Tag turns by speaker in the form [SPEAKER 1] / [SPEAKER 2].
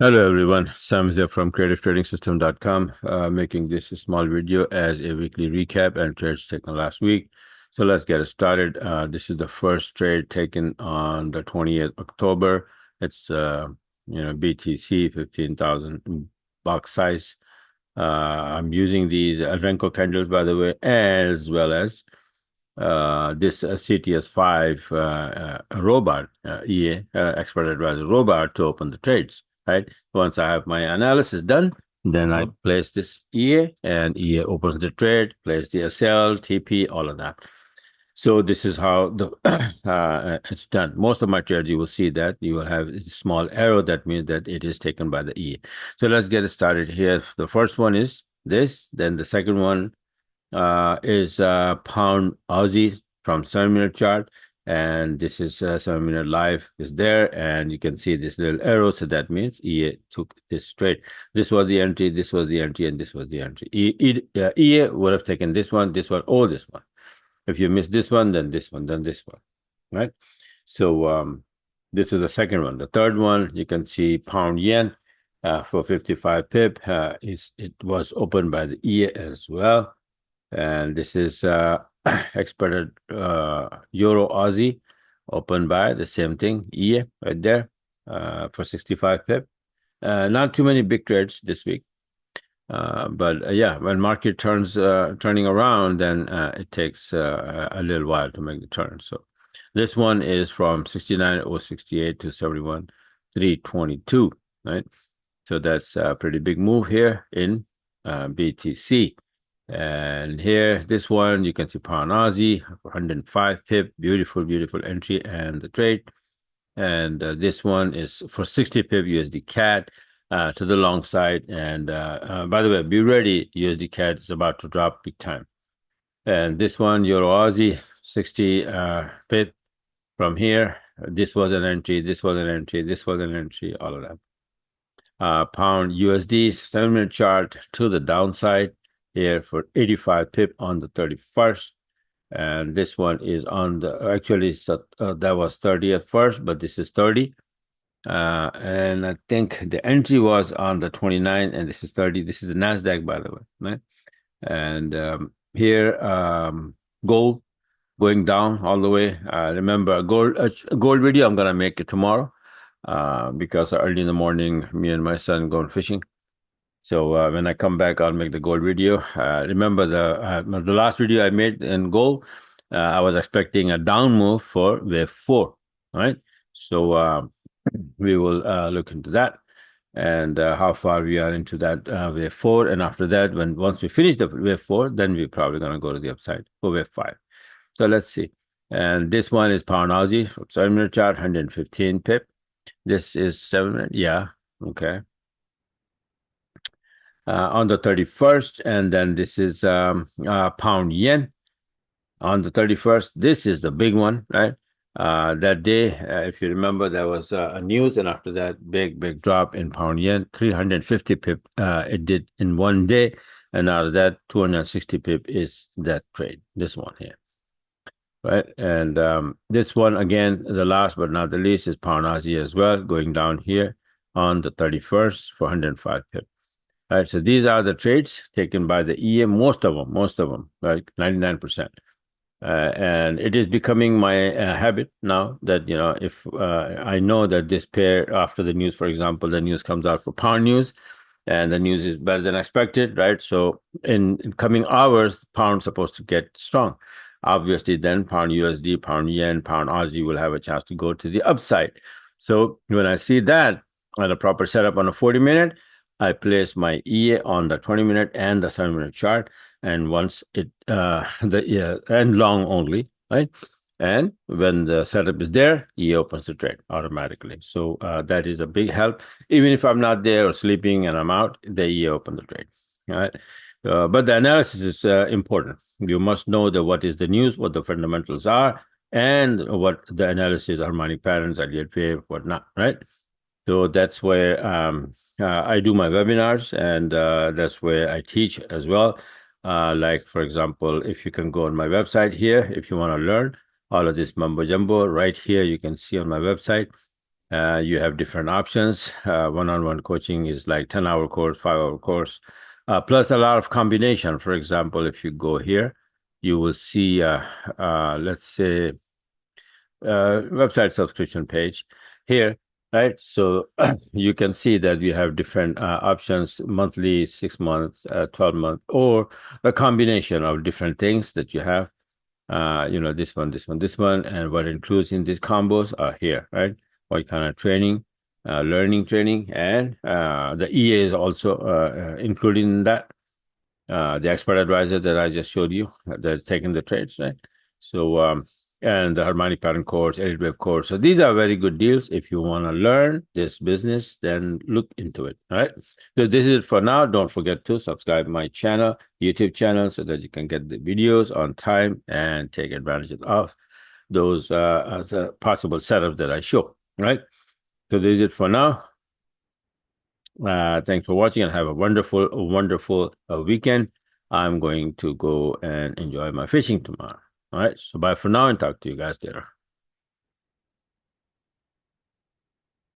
[SPEAKER 1] Hello everyone, Sam is here from creativetradingsystem.com, making this a small video as a weekly recap and trades taken last week. So let's get it started. This is the first trade taken on the 20th October. It's BTC 15,000 box size. I'm using these Renko candles, by the way, as well as this CTS5 robot, EA, expert advisor robot, to open the trades, right? Once I have my analysis done, then I place this EA and EA opens the trade, place the SL, TP, all of that. So this is how the it's done. Most of my trades, you will see that you will have a small arrow. That means that it is taken by the EA. So let's get it started here. The first one is this. Then the second one is pound Aussie from 7 minute chart, and this is 7 minute live is there, and you can see this little arrow, so that means EA took this trade. This was the entry, this was the entry, and this was the entry. EA would have taken this one, or this one. If you miss this one, then this one, then this one, right? So this is the second one. The third one, you can see pound yen for 55 pip. It was opened by the EA as well, and this is exported Euro Aussie, opened by the same thing, EA right there, for 65 pip. Not too many big trades this week. But yeah, when market turning around, then it takes a little while to make the turn. So this one is from 69,068 to 71,322, right? So that's a pretty big move here in BTC. And here, this one, you can see pound Aussie, 105 pip, beautiful, beautiful entry and the trade. And this one is for 60 pip USD CAD to the long side. And by the way, be ready, USD CAD is about to drop big time. And this one, Euro Aussie, 60 pip from here. This was an entry, this was an entry, this was an entry, all of that. Pound USD 7 minute chart to the downside here for 85 pip on the 31st, and this one is on the actually that was 30 at first, but this is 30, and I think the entry was on the 29th, and this is 30. This is the Nasdaq, by the way, right? And here gold going down all the way. Remember, gold video I'm gonna make it tomorrow, because early in the morning me and my son going fishing. So when I come back, I'll make the gold video. Remember the last video I made in gold, I was expecting a down move for wave 4, right? So we will look into that, and how far we are into that wave 4. And after that, once we finish the wave 4, then we're probably going to go to the upside for wave 5. So let's see. And this one is pound Aussie, 7 minute chart, 115 pip. This is 7 minute, yeah, okay. On the 31st, and then this is pound yen on the 31st. This is the big one, right? That day, if you remember, there was a news, and after that, big drop in pound yen, 350 pip. It did in one day, and out of that, 260 pip is that trade. This one here, right? And this one again, the last but not the least, is pound Aussie as well, going down here on the 31st for 105 pip. All right, so these are the trades taken by the EM, most of them, right, 99%. And it is becoming my habit now that, if I know that this pair, after the news, for example, the news comes out for pound news, and the news is better than expected, right? So in coming hours, pound's supposed to get strong. Obviously, then pound USD, pound yen, pound Aussie will have a chance to go to the upside. So when I see that on a proper setup on a 40 minute, I place my EA on the 20 minute and the 7 minute chart, and once it and long only, right? And when the setup is there, EA opens the trade automatically. So that is a big help. Even if I'm not there or sleeping and I'm out, the EA open the trade. All right. But the analysis is important. You must know what is the news, what the fundamentals are, and what the analysis are, money patterns, ideal wave, whatnot, right? So that's where I do my webinars, and that's where I teach as well. Like, for example, if you can go on my website here, if you want to learn all of this mumbo jumbo, right here, you can see on my website. You have different options. One-on-one coaching is like 10-hour course, 5-hour course, plus a lot of combination. For example, if you go here, you will see, let's say, website subscription page here, right? So you can see that we have different options: monthly, 6 months, 12 months, or a combination of different things that you have. This one, this one, this one, and what includes in these combos are here, right? What kind of training, learning training, and the EA is also included in that. The expert advisor that I just showed you that's taking the trades, right? So, and the harmonic pattern course, edit wave course. So these are very good deals. If you want to learn this business, then look into it. All right. So this is it for now. Don't forget to subscribe my channel, YouTube channel, so that you can get the videos on time and take advantage of those as a possible setup that I show. All right. So this is it for now. Thanks for watching and have a wonderful, wonderful weekend. I'm going to go and enjoy my fishing tomorrow. All right. So bye for now and talk to you guys later.